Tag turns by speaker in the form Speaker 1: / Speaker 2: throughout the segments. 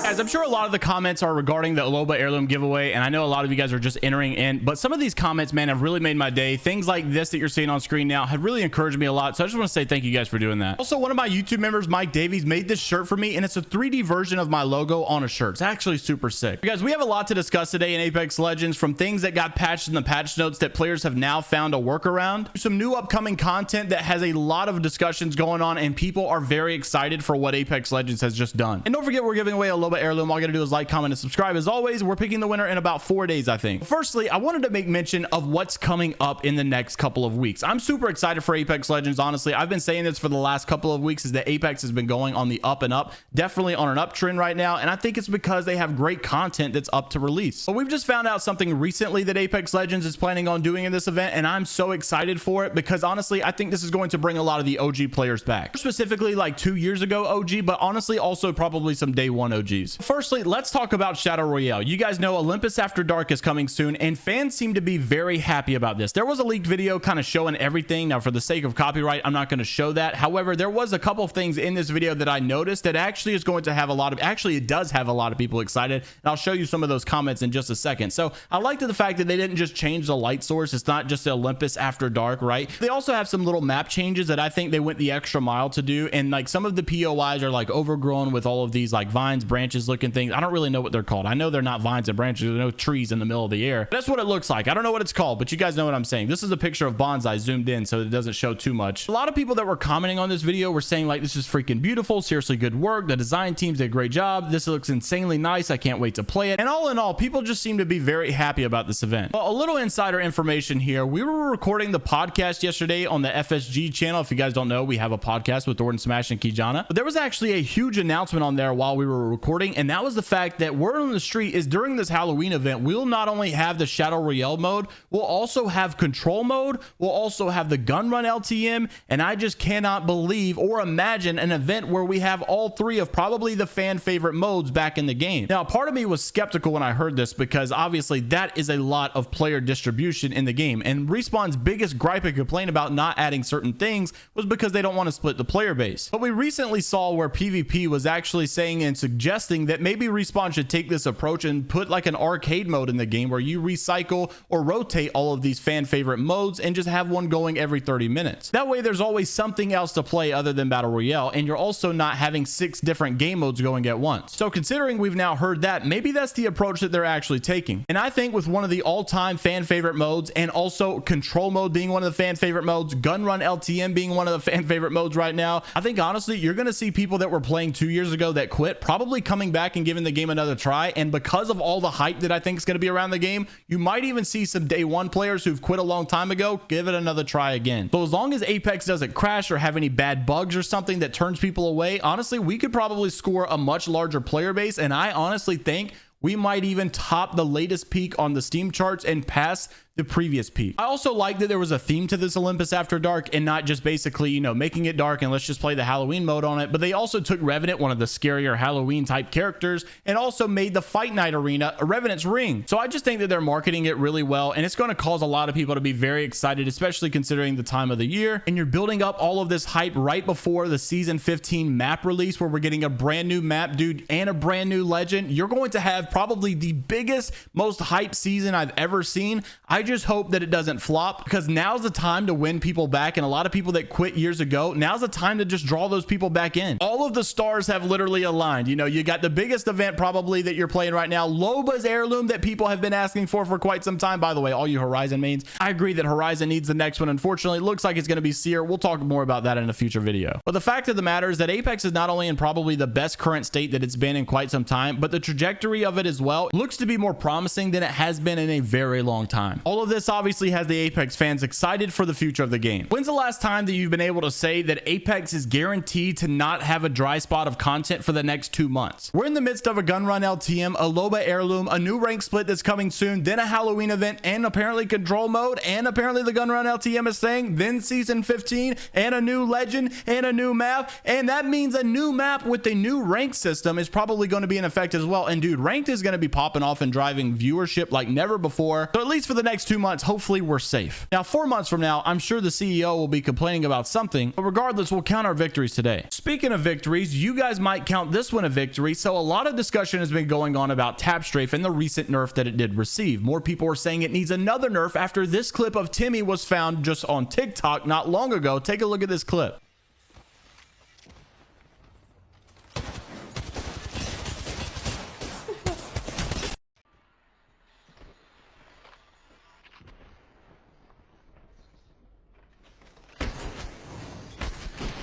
Speaker 1: Guys, I'm sure a lot of the comments are regarding the Aloba heirloom giveaway, and I know a lot of you guys are just entering in, but some of these comments, man, have really made my day. Things like this that you're seeing on screen now have really encouraged me a lot, so I just want to say thank you guys for doing that. Also, one of my YouTube members, Mike Davies, made this shirt for me, and it's a 3D version of my logo on a shirt. It's actually super sick. Guys, we have a lot to discuss today in Apex Legends, from things that got patched in the patch notes that players have now found a workaround, some new upcoming content that has a lot of discussions going on, and people are very excited for what Apex Legends has just done. And don't forget, we're giving away a Aloba heirloom. All you gotta do is like, comment, and subscribe. As always, we're picking the winner in about 4 days, I think. Firstly, I wanted to make mention of what's coming up in the next couple of weeks. I'm super excited for Apex Legends. Honestly, I've been saying this for the last couple of weeks, is that Apex has been going on the up and up, definitely on an uptrend right now, and I think it's because they have great content that's up to release. But we've just found out something recently that Apex Legends is planning on doing in this event, and I'm so excited for it because honestly, I think this is going to bring a lot of the OG players back. Specifically like 2 years ago OG, but honestly also probably some day one OGs. Firstly, let's talk about Shadow Royale. You guys know Olympus After Dark is coming soon, and fans seem to be very happy about this. There was a leaked video kind of showing everything. Now, for the sake of copyright, I'm not going to show that. However, there was a couple of things in this video that I noticed that actually is going to have a lot of, actually it does have a lot of people excited, and I'll show you some of those comments in just a second. So I liked the fact that they didn't just change the light source. It's not just the Olympus After Dark, right? They also have some little map changes that I think they went the extra mile to do, and like some of the POIs are like overgrown with all of these like vines, branches looking things. I don't really know what they're called. I know they're not vines and branches. There's no trees in the middle of the air. That's what it looks like. I don't know what it's called, but you guys know what I'm saying. This is a picture of bonsai zoomed in so it doesn't show too much. A lot of people that were commenting on this video were saying like, this is freaking beautiful. Seriously, good work. The design teams did a great job. This looks insanely nice. I can't wait to play it. And all in all, people just seem to be very happy about this event. Well, a little insider information here. We were recording the podcast yesterday on the FSG channel. If you guys don't know, we have a podcast with Thornton Smash and Kijana. But there was actually a huge announcement on there while we were recording, and that was the fact that word on the street is during this Halloween event, we'll not only have the Shadow Royale mode, we'll also have control mode, we'll also have the gun run LTM, and I just cannot believe or imagine an event where we have all three of probably the fan favorite modes back in the game. Now, part of me was skeptical when I heard this because obviously that is a lot of player distribution in the game, and Respawn's biggest gripe and complaint about not adding certain things was because they don't want to split the player base. But we recently saw where PvP was actually saying and suggesting that maybe Respawn should take this approach and put like an arcade mode in the game where you recycle or rotate all of these fan favorite modes and just have one going every 30 minutes. That way there's always something else to play other than Battle Royale, and you're also not having 6 different game modes going at once. So considering we've now heard that, maybe that's the approach that they're actually taking. And I think with one of the all-time fan favorite modes, and also control mode being one of the fan favorite modes, gun run LTM being one of the fan favorite modes right now, I think honestly you're going to see people that were playing 2 years ago that quit probably coming back and giving the game another try. And because of all the hype that I think is going to be around the game, you might even see some day one players who've quit a long time ago give it another try again. So as long as Apex doesn't crash or have any bad bugs or something that turns people away, honestly we could probably score a much larger player base, and I honestly think we might even top the latest peak on the Steam charts and pass the previous peak. I also like that there was a theme to this Olympus After Dark, and not just basically, you know, making it dark and let's just play the Halloween mode on it, but they also took Revenant, one of the scarier Halloween type characters, and also made the Fight Night arena a Revenant's ring. So I just think that they're marketing it really well, and it's going to cause a lot of people to be very excited, especially considering the time of the year. And you're building up all of this hype right before the season 15 map release, where we're getting a brand new map, dude, and a brand new legend. You're going to have probably the biggest, most hype season I've ever seen. I just hope that it doesn't flop, because now's the time to win people back, and a lot of people that quit years ago, now's the time to just draw those people back in. All of the stars have literally aligned. You know, you got the biggest event probably that you're playing right now, Loba's heirloom, that people have been asking for quite some time. By the way, all you Horizon mains, I agree that Horizon needs the next one. Unfortunately, it looks like it's going to be Seer. We'll talk more about that in a future video. But the fact of the matter is that Apex is not only in probably the best current state that it's been in quite some time, but the trajectory of it as well looks to be more promising than it has been in a very long time. All of this obviously has the Apex fans excited for the future of the game. When's the last time that you've been able to say that Apex is guaranteed to not have a dry spot of content for the next 2 months? We're in the midst of a gun run LTM, a Loba heirloom, a new rank split that's coming soon, then a Halloween event, and apparently control mode, and apparently the gun run LTM is saying, then season 15, and a new legend, and a new map, and that means a new map with a new rank system is probably going to be in effect as well. And dude, ranked is going to be popping off and driving viewership like never before. So at least for the next next 2 months, hopefully we're safe. Now, 4 months from now, I'm sure the CEO will be complaining about something, but regardless, we'll count our victories today. Speaking of victories, you guys might count this one a victory. So a lot of discussion has been going on about Tap Strafe and the recent nerf that it did receive. More people are saying it needs another nerf after this clip of Timmy was found just on TikTok not long ago. Take a look at this clip.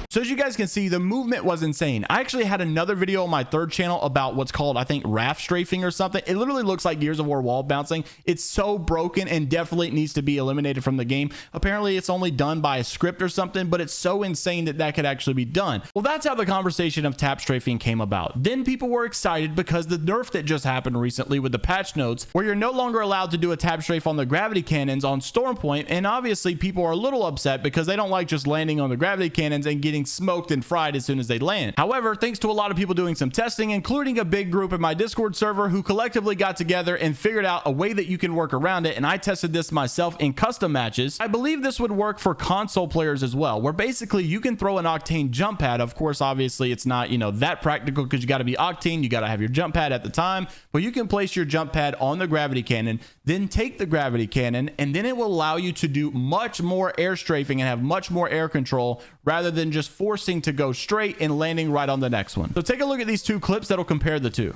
Speaker 1: So as you guys can see, the movement was insane. I actually had another video on my third channel about what's called, I think, raft strafing or something. It literally looks like Gears of War wall bouncing. It's so broken and definitely needs to be eliminated from the game. Apparently, it's only done by a script or something, but it's so insane that that could actually be done. Well, that's how the conversation of tap strafing came about. Then people were excited because the nerf that just happened recently with the patch notes, where you're no longer allowed to do a tap strafe on the gravity cannons on Stormpoint, and obviously people are a little upset because they don't like just landing on the gravity cannons and getting smoked and fried as soon as they land. However, thanks to a lot of people doing some testing, including a big group in my Discord server who collectively got together and figured out a way that you can work around it, and I tested this myself in custom matches. I believe this would work for console players as well, where basically you can throw an Octane jump pad. Of course, obviously it's not, that practical because you got to be Octane, you got to have your jump pad at the time, but you can place your jump pad on the gravity cannon, then take the gravity cannon, and then it will allow you to do much more air strafing and have much more air control rather than just forcing to go straight and landing right on the next one. So take a look at these two clips that'll compare the two.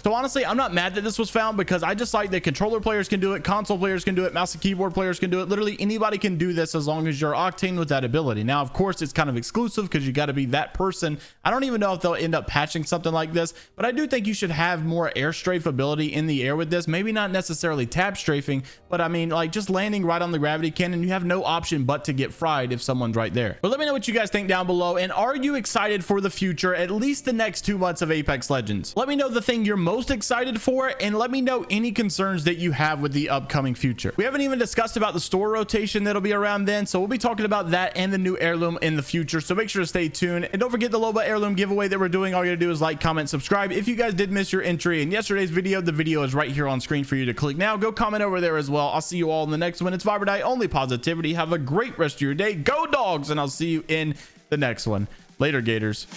Speaker 1: So honestly, I'm not mad that this was found because I just like that controller players can do it, console players can do it, mouse and keyboard players can do it. Literally anybody can do this as long as you're Octane with that ability. Now, of course, it's kind of exclusive because you got to be that person. I don't even know if they'll end up patching something like this, but I do think you should have more air strafe ability in the air with this. Maybe not necessarily tap strafing, but I mean, like just landing right on the gravity cannon, you have no option but to get fried if someone's right there. But let me know what you guys think down below, and are you excited for the future, at least the next 2 months of Apex Legends? Let me know the thing you're most excited for, and let me know any concerns that you have with the upcoming future. We haven't even discussed about the store rotation that'll be around then, so we'll be talking about that and the new heirloom in the future, so make sure to stay tuned. And don't forget the Loba heirloom giveaway that we're doing. All you gotta do is like, comment, subscribe. If you guys did miss your entry in yesterday's video, the video is right here on screen for you to click now. Go comment over there as well. I'll see you all in the next one. It's Viber, only positivity. Have a great rest of your day. Go Dogs, and I'll see you in the next one. Later, Gators.